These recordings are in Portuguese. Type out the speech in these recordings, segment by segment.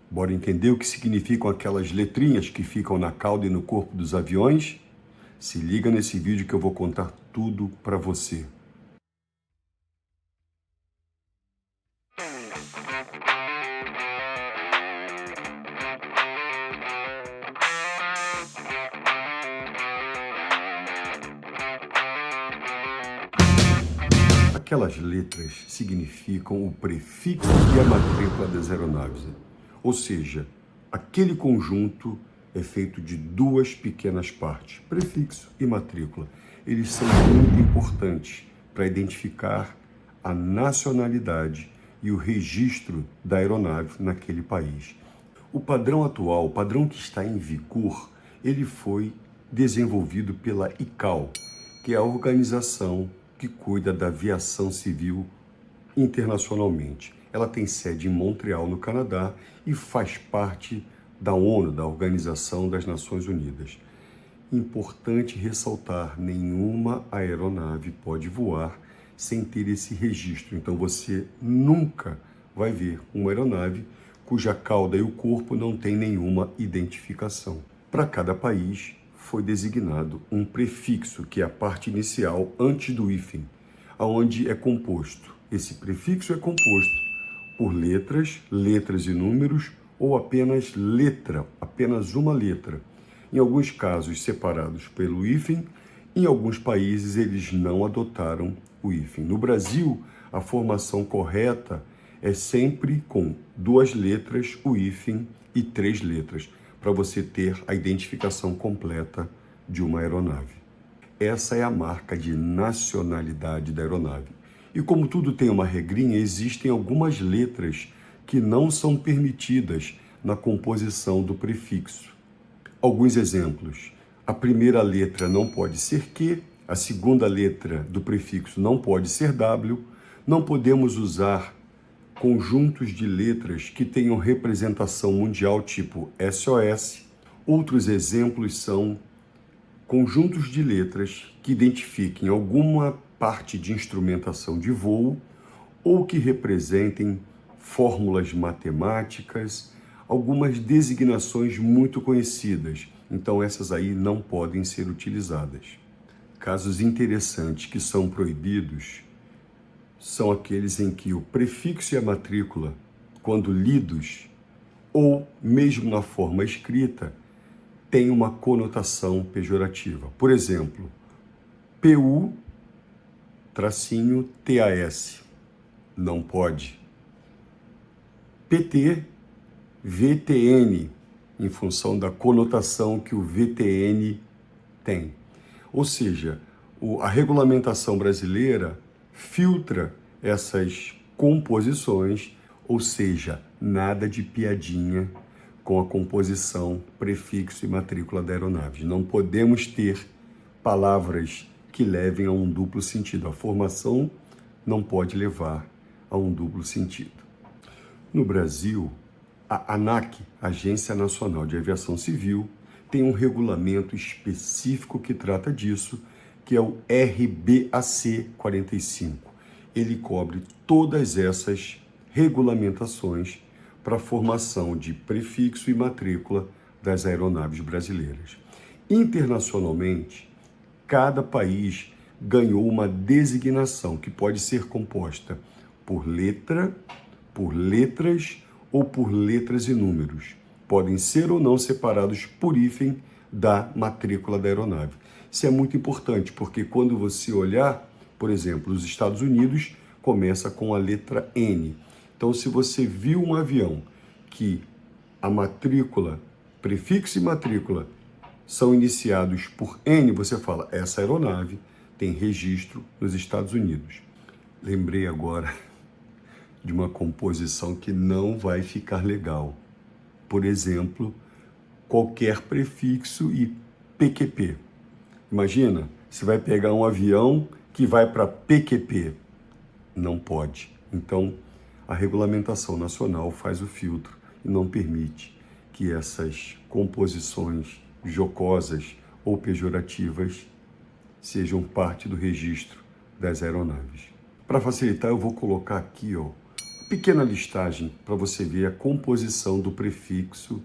Bora entender o que significam aquelas letrinhas que ficam na cauda e no corpo dos aviões? Se liga nesse vídeo que eu vou contar tudo para você. Aquelas letras significam o prefixo e a matrícula das aeronaves. Ou seja, aquele conjunto é feito de duas pequenas partes, prefixo e matrícula. Eles são muito importantes para identificar a nacionalidade e o registro da aeronave naquele país. O padrão atual, o padrão que está em vigor, ele foi desenvolvido pela ICAO, que é a organização que cuida da aviação civil internacionalmente. Ela tem sede em Montreal, no Canadá, e faz parte da ONU, da Organização das Nações Unidas. Importante ressaltar, nenhuma aeronave pode voar sem ter esse registro. Então você nunca vai ver uma aeronave cuja cauda e o corpo não tem nenhuma identificação. Para cada país foi designado um prefixo, que é a parte inicial antes do hífen, aonde é composto. Esse prefixo é composto por letras e números, ou apenas letra, apenas uma letra. Em alguns casos separados pelo hífen, em alguns países eles não adotaram o hífen. No Brasil, a formação correta é sempre com duas letras, o hífen, e três letras, para você ter a identificação completa de uma aeronave. Essa é a marca de nacionalidade da aeronave. E como tudo tem uma regrinha, existem algumas letras que não são permitidas na composição do prefixo. Alguns exemplos. A primeira letra não pode ser Q, a segunda letra do prefixo não pode ser W, não podemos usar conjuntos de letras que tenham representação mundial tipo SOS. Outros exemplos são conjuntos de letras que identifiquem alguma parte de instrumentação de voo ou que representem fórmulas matemáticas, algumas designações muito conhecidas. Então essas aí não podem ser utilizadas. Casos interessantes que são proibidos são aqueles em que o prefixo e a matrícula, quando lidos ou mesmo na forma escrita, tem uma conotação pejorativa. Por exemplo, PU-TAS, não pode. PT-VTN, em função da conotação que o VTN tem. Ou seja, a regulamentação brasileira filtra essas composições, ou seja, nada de piadinha com a composição, prefixo e matrícula da aeronave. Não podemos ter palavras que levem a um duplo sentido. A formação não pode levar a um duplo sentido. No Brasil, a ANAC, Agência Nacional de Aviação Civil, tem um regulamento específico que trata disso, que é o RBAC 45. Ele cobre todas essas regulamentações para a formação de prefixo e matrícula das aeronaves brasileiras. Internacionalmente, cada país ganhou uma designação que pode ser composta por letra, por letras ou por letras e números. Podem ser ou não separados por hífen da matrícula da aeronave. Isso é muito importante, porque quando você olhar, por exemplo, os Estados Unidos começa com a letra N. Então, se você viu um avião que a matrícula, prefixo e matrícula são iniciados por N, você fala, essa aeronave tem registro nos Estados Unidos. Lembrei agora de uma composição que não vai ficar legal. Por exemplo, qualquer prefixo e PQP. Imagina, você vai pegar um avião que vai para PQP. Não pode. Então, a regulamentação nacional faz o filtro e não permite que essas composições jocosas ou pejorativas sejam parte do registro das aeronaves. Para facilitar, eu vou colocar aqui, pequena listagem para você ver a composição do prefixo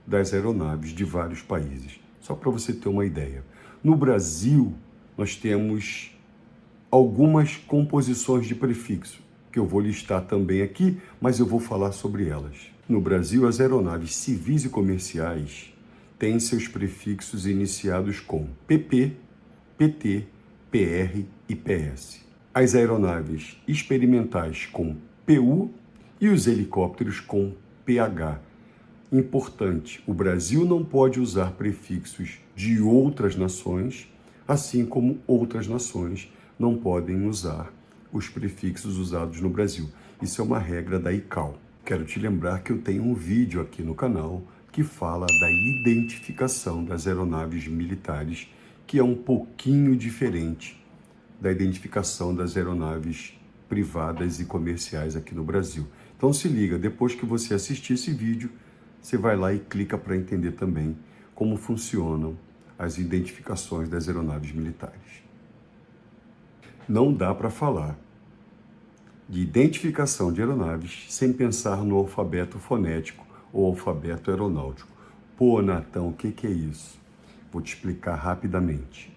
das aeronaves de vários países, só para você ter uma ideia. No Brasil, nós temos algumas composições de prefixo, que eu vou listar também aqui, mas eu vou falar sobre elas. No Brasil, as aeronaves civis e comerciais têm seus prefixos iniciados com PP, PT, PR e PS. As aeronaves experimentais com PU e os helicópteros com PH. Importante, o Brasil não pode usar prefixos de outras nações, assim como outras nações não podem usar os prefixos usados no Brasil. Isso é uma regra da ICAO. Quero te lembrar que eu tenho um vídeo aqui no canal que fala da identificação das aeronaves militares, que é um pouquinho diferente da identificação das aeronaves privadas e comerciais aqui no Brasil. Então se liga, depois que você assistir esse vídeo, você vai lá e clica para entender também como funcionam as identificações das aeronaves militares. Não dá para falar de identificação de aeronaves sem pensar no alfabeto fonético ou alfabeto aeronáutico. Pô, Natão, o que é isso? Vou te explicar rapidamente.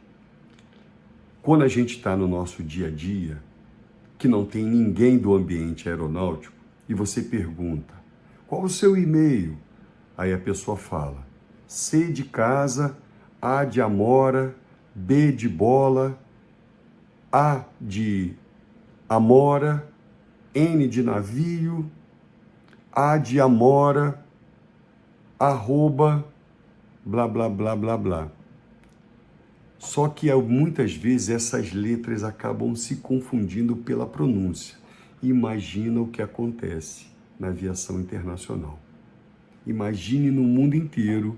Quando a gente está no nosso dia a dia, que não tem ninguém do ambiente aeronáutico, e você pergunta, qual o seu e-mail? Aí a pessoa fala, C de casa, A de amora, B de bola, A de amora, N de navio, A de amora, arroba, blá, blá, blá, blá, blá. Só que muitas vezes essas letras acabam se confundindo pela pronúncia. Imagina o que acontece na aviação internacional. Imagine no mundo inteiro,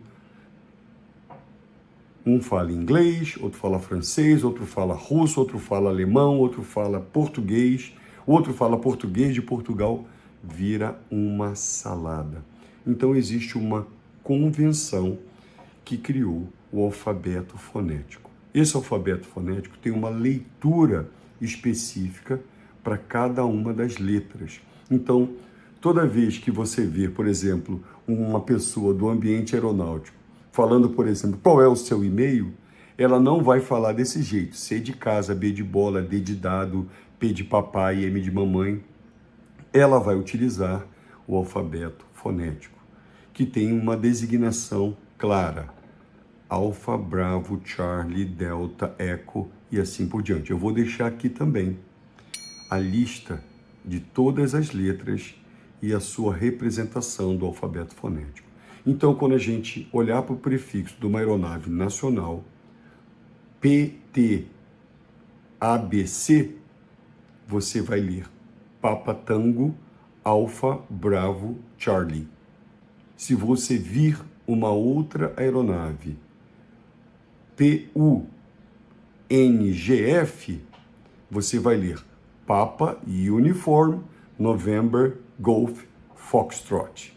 um fala inglês, outro fala francês, outro fala russo, outro fala alemão, outro fala português, outro fala português de Portugal, vira uma salada. Então existe uma convenção que criou o alfabeto fonético. Esse alfabeto fonético tem uma leitura específica para cada uma das letras. Então, toda vez que você vê, por exemplo, uma pessoa do ambiente aeronáutico falando, por exemplo, qual é o seu e-mail, ela não vai falar desse jeito. C de casa, B de bola, D de dado, P de papai, M de mamãe. Ela vai utilizar o alfabeto fonético, que tem uma designação clara. Alfa, Bravo, Charlie, Delta, Echo e assim por diante. Eu vou deixar aqui também a lista de todas as letras e a sua representação do alfabeto fonético. Então, quando a gente olhar para o prefixo de uma aeronave nacional, PT, ABC, você vai ler Papa Tango, Alfa, Bravo, Charlie. Se você vir uma outra aeronave, PUNGF, você vai ler Papa Uniform November Golf Foxtrot.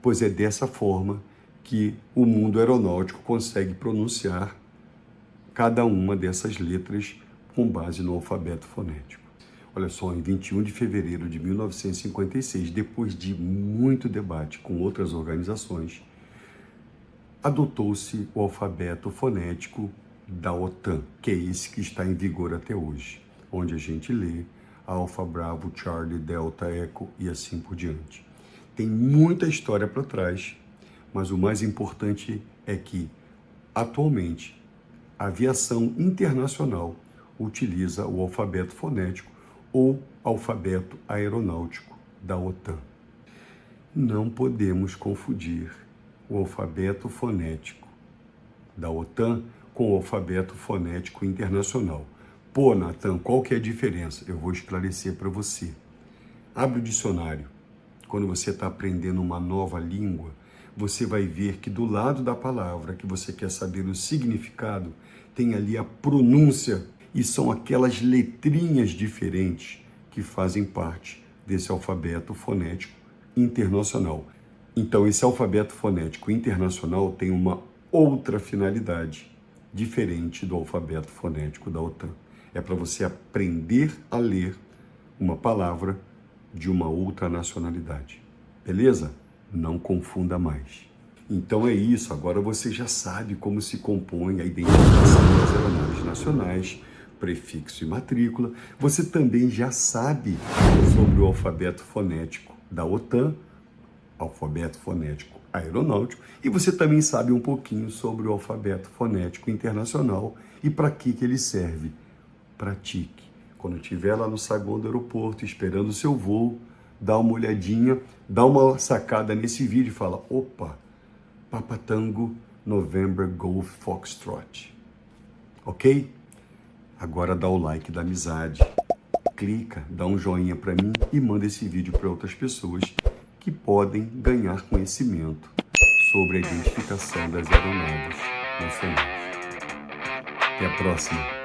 Pois é dessa forma que o mundo aeronáutico consegue pronunciar cada uma dessas letras com base no alfabeto fonético. Olha só, em 21 de fevereiro de 1956, depois de muito debate com outras organizações, adotou-se o alfabeto fonético da OTAN, que é esse que está em vigor até hoje, onde a gente lê Alfa, Bravo, Charlie, Delta, Echo e assim por diante. Tem muita história para trás, mas o mais importante é que, atualmente, a aviação internacional utiliza o alfabeto fonético ou alfabeto aeronáutico da OTAN. Não podemos confundir o alfabeto fonético da OTAN com o alfabeto fonético internacional. Pô, Natan, qual que é a diferença? Eu vou esclarecer para você. Abre o dicionário. Quando você está aprendendo uma nova língua, você vai ver que do lado da palavra que você quer saber o significado, tem ali a pronúncia, e são aquelas letrinhas diferentes que fazem parte desse alfabeto fonético internacional. Então, esse alfabeto fonético internacional tem uma outra finalidade, diferente do alfabeto fonético da OTAN. É para você aprender a ler uma palavra de uma outra nacionalidade. Beleza? Não confunda mais. Então é isso, agora você já sabe como se compõe a identificação das aeronaves nacionais, prefixo e matrícula. Você também já sabe sobre o alfabeto fonético da OTAN, alfabeto fonético aeronáutico, e você também sabe um pouquinho sobre o alfabeto fonético internacional e para que ele serve. Pratique. Quando estiver lá no saguão do aeroporto esperando o seu voo, dá uma olhadinha, dá uma sacada nesse vídeo e fala: opa, Papa Tango November Golf Foxtrot. Ok? Agora dá o like da amizade, clica, dá um joinha para mim e manda esse vídeo para outras pessoas que podem ganhar conhecimento sobre a identificação das aeronaves nacionais. Até a próxima!